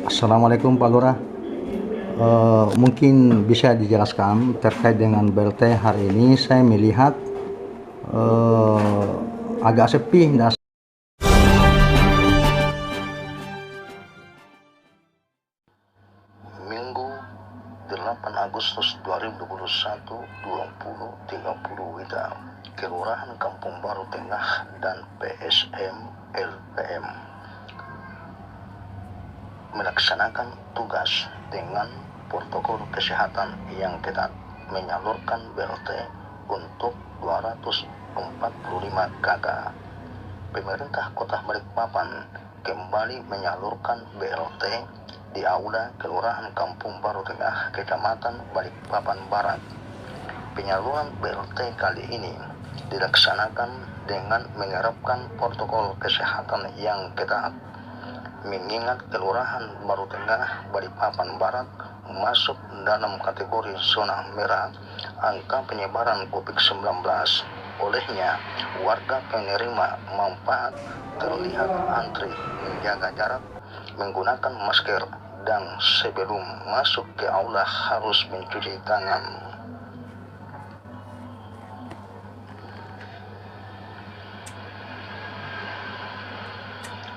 Assalamualaikum Pak Lurah. Mungkin bisa dijelaskan terkait dengan BLT hari ini. Saya melihat agak sepi. Minggu 8 Agustus 2021 20.30 WITA, Kelurahan Kampung Baru Tengah dan PSM LPM melaksanakan tugas dengan protokol kesehatan yang ketat, menyalurkan BLT untuk 245 kakak. Pemerintah Kota Balikpapan kembali menyalurkan BLT di Aula Kelurahan Kampung Baru Tengah, Kecamatan Balikpapan Barat. Penyaluran BLT kali ini dilaksanakan dengan menerapkan protokol kesehatan yang ketat, mengingat Kelurahan Baru Tengah Balikpapan Barat masuk dalam kategori zona merah angka penyebaran COVID-19. Olehnya, warga penerima manfaat terlihat antri menjaga jarak, menggunakan masker, dan sebelum masuk ke aula harus mencuci tangan.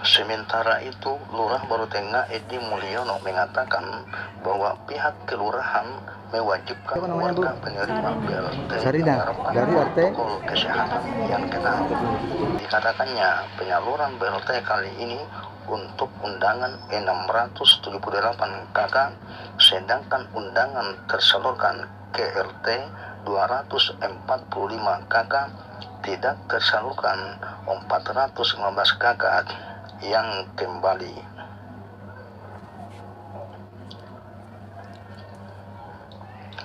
Sementara itu, Lurah Baru Tengah Edi Mulyono mengatakan bahwa pihak kelurahan mewajibkan warga penerima BLT menerapkan protokol kesehatan yang ketat. Dikatakannya, penyaluran BLT kali ini untuk undangan 678 kakak, sedangkan undangan tersalurkan ke RT 245 kakak, tidak tersalurkan 415 kakak yang kembali.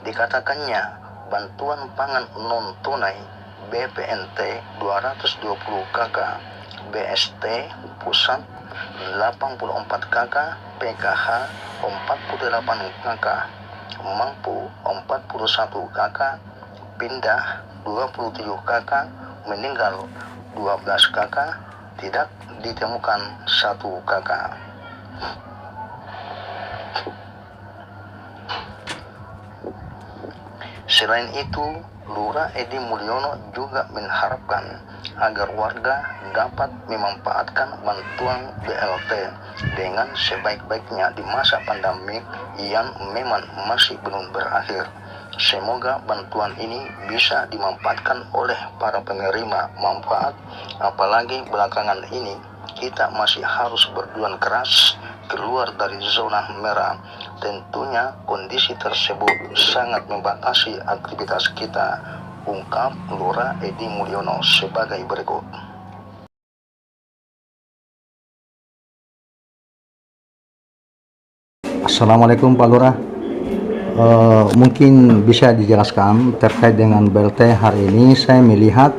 Dikatakannya, bantuan pangan non tunai BPNT 220 kakak, BST pusat 84 kakak, PKH 48 kakak, mampu 41 kakak, pindah 27 kakak, meninggal 12 kakak, tidak ditemukan 1 kakak. Selain itu, Lurah Edi Mulyono juga mengharapkan agar warga dapat memanfaatkan bantuan BLT dengan sebaik-baiknya di masa pandemik yang memang masih belum berakhir. Semoga bantuan ini bisa dimanfaatkan oleh para penerima manfaat, apalagi belakangan ini kita masih harus berjuang keras keluar dari zona merah. Tentunya kondisi tersebut sangat membatasi aktivitas kita, ungkap Lurah Edi Mulyono sebagai berikut. Assalamualaikum Pak Lurah. Mungkin bisa dijelaskan terkait dengan BLT hari ini. Saya melihat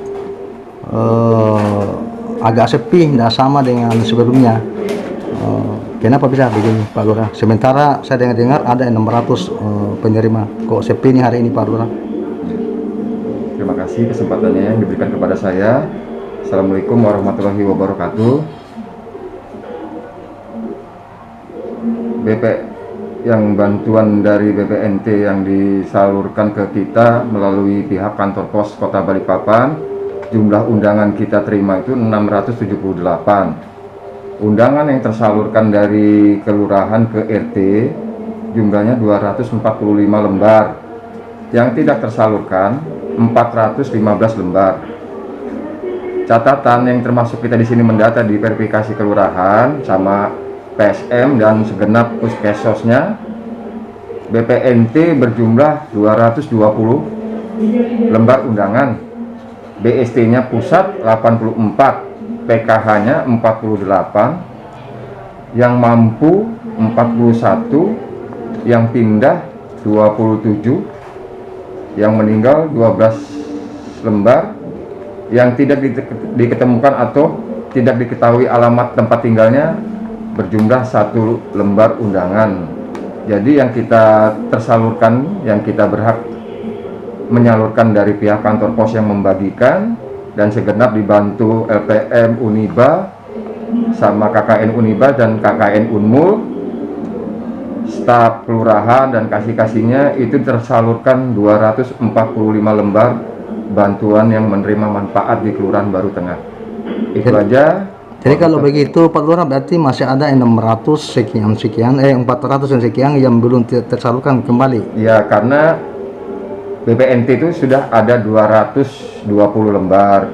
agak sepi, tidak sama dengan sebelumnya. Kenapa bisa begini Pak Lurah? Sementara saya dengar ada 600 penerima. Kok sepi ini hari ini Pak Lurah? Terima kasih kesempatannya yang diberikan kepada saya. Assalamualaikum warahmatullahi wabarakatuh. Yang bantuan dari BPNT yang disalurkan ke kita melalui pihak kantor pos Kota Balikpapan, jumlah undangan kita terima itu 678. Undangan yang tersalurkan dari kelurahan ke RT jumlahnya 245 lembar. Yang tidak tersalurkan 415 lembar. Catatan yang termasuk kita di sini mendata di verifikasi kelurahan sama PSM dan segenap puskesosnya, BPNT berjumlah 220 lembar undangan, BST-nya pusat 84, PKH-nya 48, yang mampu 41, yang pindah 27, yang meninggal 12 lembar, yang tidak diketemukan atau tidak diketahui alamat tempat tinggalnya berjumlah 1 lembar undangan. Jadi yang kita tersalurkan, yang kita berhak menyalurkan dari pihak kantor pos yang membagikan, dan segenap dibantu LPM Uniba sama KKN Uniba dan KKN Unmul staf kelurahan dan kasih-kasihnya itu tersalurkan 245 lembar bantuan yang menerima manfaat di Kelurahan Baru Tengah. Itu aja. Jadi kalau begitu Pak Lurah berarti masih ada 600 sekian 400 dan sekian yang belum tersalurkan kembali. Ya, karena BPNT itu sudah ada 220 lembar,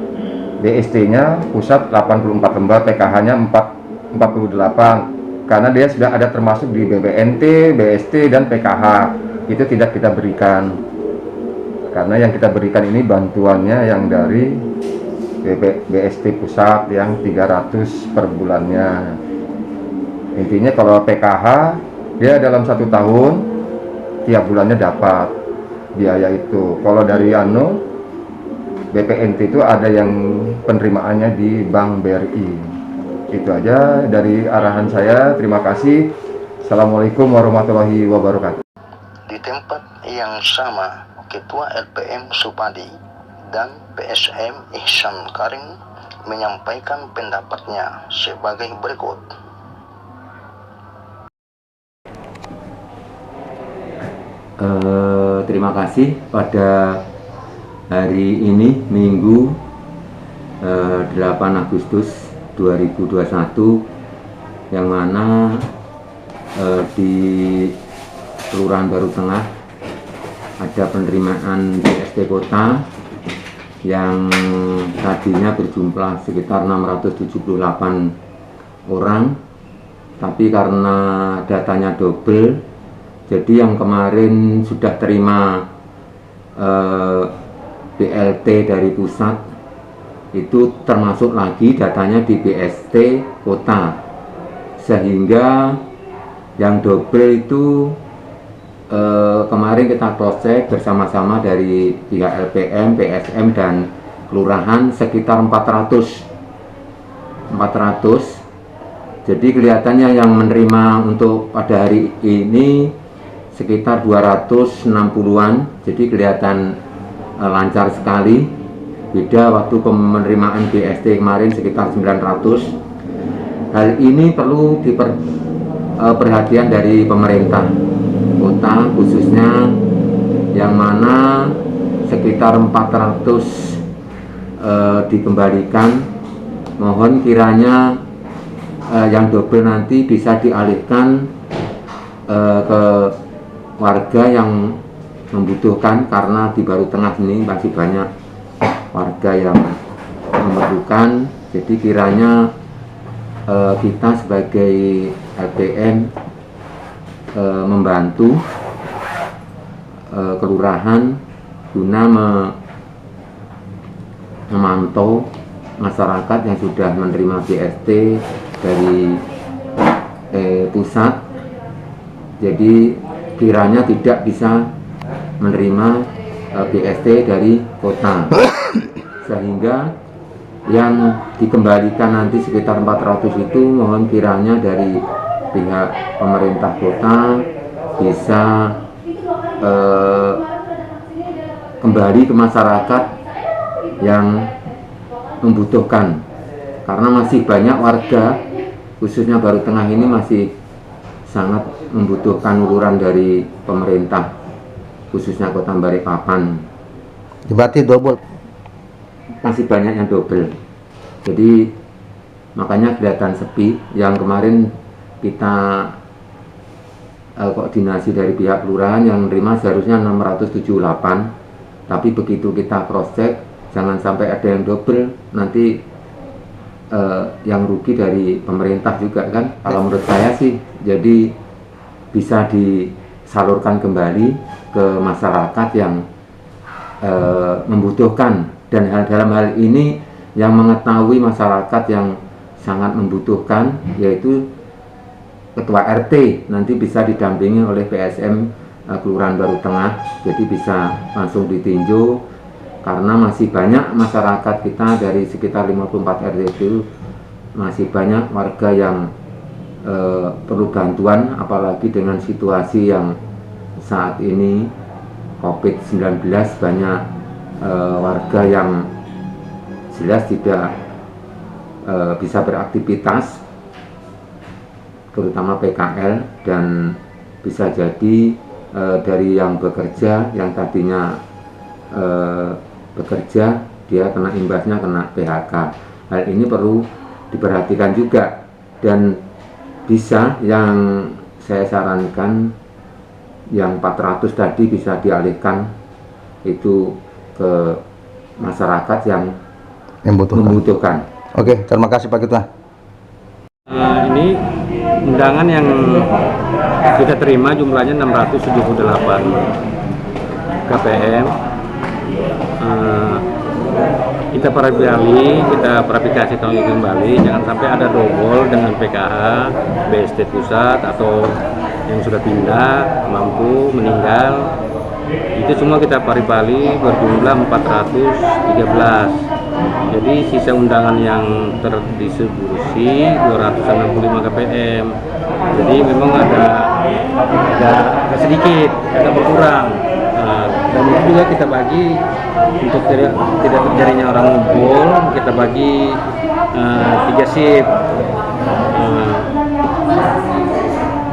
BST-nya pusat 84 lembar, PKH-nya 48, karena dia sudah ada termasuk di BPNT, BST, dan PKH. Itu tidak kita berikan, karena yang kita berikan ini bantuannya yang dari BST pusat yang 300 per bulannya. Intinya kalau PKH dia dalam 1 tahun tiap bulannya dapat biaya itu. Kalau dari BPNT itu ada yang penerimaannya di Bank BRI. Itu aja dari arahan saya. Terima kasih. Assalamualaikum warahmatullahi wabarakatuh. Di tempat yang sama, Ketua LPM Supadi dan PSM Ihsan Karim menyampaikan pendapatnya sebagai berikut. Terima kasih. Pada hari ini Minggu 8 Agustus 2021 yang mana di Kelurahan Baru Tengah ada penerimaan BST Kota yang tadinya berjumlah sekitar 678 orang, tapi karena datanya double, jadi yang kemarin sudah terima BLT dari pusat itu termasuk lagi datanya di BST Kota, sehingga yang double itu kemarin kita cross check bersama-sama dari pihak LPM, PSM, dan kelurahan sekitar 400. Jadi kelihatannya yang menerima untuk pada hari ini sekitar 260-an. Jadi kelihatan lancar sekali. Beda waktu penerimaan BST kemarin sekitar 900. Hal ini perlu perhatian dari pemerintah kota, khususnya yang mana sekitar 400 dikembalikan. Mohon kiranya yang double nanti bisa dialihkan ke warga yang membutuhkan, karena di Baru Tengah ini masih banyak warga yang memerlukan. Jadi kiranya kita sebagai LPM membantu kelurahan guna memantau masyarakat yang sudah menerima BST dari pusat. Jadi kiranya tidak bisa menerima BST dari kota, sehingga yang dikembalikan nanti sekitar 400 itu mohon kiranya dari pihak pemerintah kota bisa kembali ke masyarakat yang membutuhkan, karena masih banyak warga khususnya Baru Tengah ini masih sangat membutuhkan uluran dari pemerintah khususnya Kota Balikpapan. Berarti double. Masih banyak yang double, jadi makanya kelihatan sepi. Yang kemarin kita koordinasi dari pihak kelurahan yang menerima seharusnya 678, tapi begitu kita cross check jangan sampai ada yang double, nanti yang rugi dari pemerintah juga kan. Kalau menurut saya sih jadi bisa disalurkan kembali ke masyarakat yang membutuhkan, dan dalam hal ini yang mengetahui masyarakat yang sangat membutuhkan yaitu Ketua RT, nanti bisa didampingi oleh PSM Kelurahan Baru Tengah, jadi bisa langsung ditinjau, karena masih banyak masyarakat kita dari sekitar 54 RT itu masih banyak warga yang perlu bantuan, apalagi dengan situasi yang saat ini COVID-19, banyak warga yang jelas tidak bisa beraktivitas, terutama PKL, dan bisa jadi dari yang bekerja, yang tadinya bekerja, dia kena imbasnya, kena PHK. Hal ini perlu diperhatikan juga, dan bisa yang saya sarankan yang 400 tadi bisa dialihkan itu ke masyarakat yang membutuhkan. Oke, terima kasih Pak Ketua. Ini undangan yang kita terima jumlahnya 678 KPM. Kita verifikasi kembali, jangan sampai ada double dengan PKH, BST pusat atau yang sudah pindah, mampu, meninggal. Itu semua kita pari-pari berjumlah 413. Jadi sisa undangan yang terdistribusi 265 KPM. Jadi memang agak sedikit, agak berkurang. Dan itu juga kita bagi untuk tidak terjadinya orang ngumpul, kita bagi 3 shift.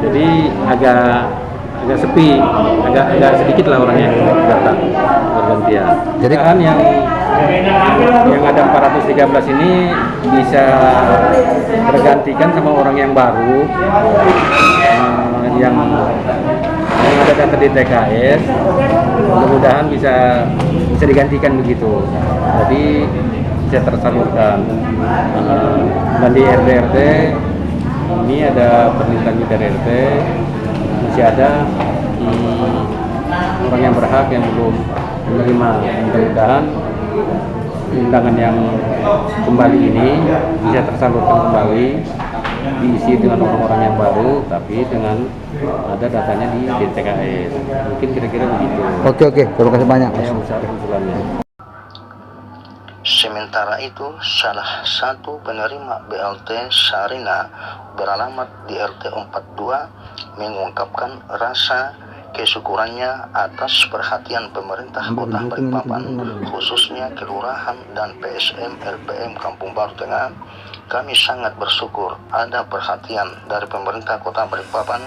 Jadi agak sepi, agak sedikit lah orangnya datang bergantian. Jadi kan yang ada 413 ini bisa tergantikan sama orang yang baru, yang ada data di TKS, mudah-mudahan bisa digantikan begitu. Jadi bisa tersalurkan. Dan di RT ini ada permintaan dari RT, masih ada orang yang berhak yang belum menerima. Mudah-mudahan undangan yang kembali ini bisa tersalurkan kembali, diisi dengan orang-orang yang baru, tapi dengan ada datanya di DTKS. Mungkin kira-kira begitu. Oke, terima kasih banyak. Usulannya. Sementara itu, salah satu penerima BLT Sarina beralamat di RT 42 mengungkapkan rasa kesyukurannya atas perhatian pemerintah Kota Balikpapan, khususnya Kelurahan dan PSM LPM Kampung Baru Tengah. Kami sangat bersyukur ada perhatian dari pemerintah Kota Balikpapan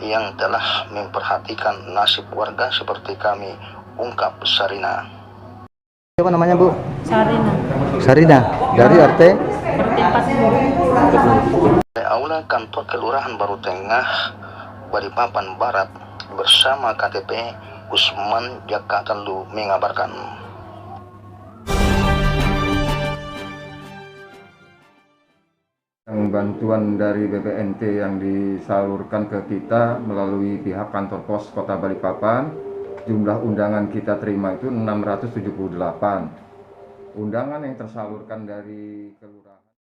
yang telah memperhatikan nasib warga seperti kami, ungkap Sarina. Siapa namanya Bu? Sarina. Sarina, dari RT? RT 40. Di Aula Kantor Kelurahan Baru Tengah, Balikpapan Barat, bersama KTP Usman Jakatalu mengabarkan. Bantuan dari BPNT yang disalurkan ke kita melalui pihak kantor pos Kota Balikpapan, jumlah undangan kita terima itu 678. Undangan yang tersalurkan dari kelurahan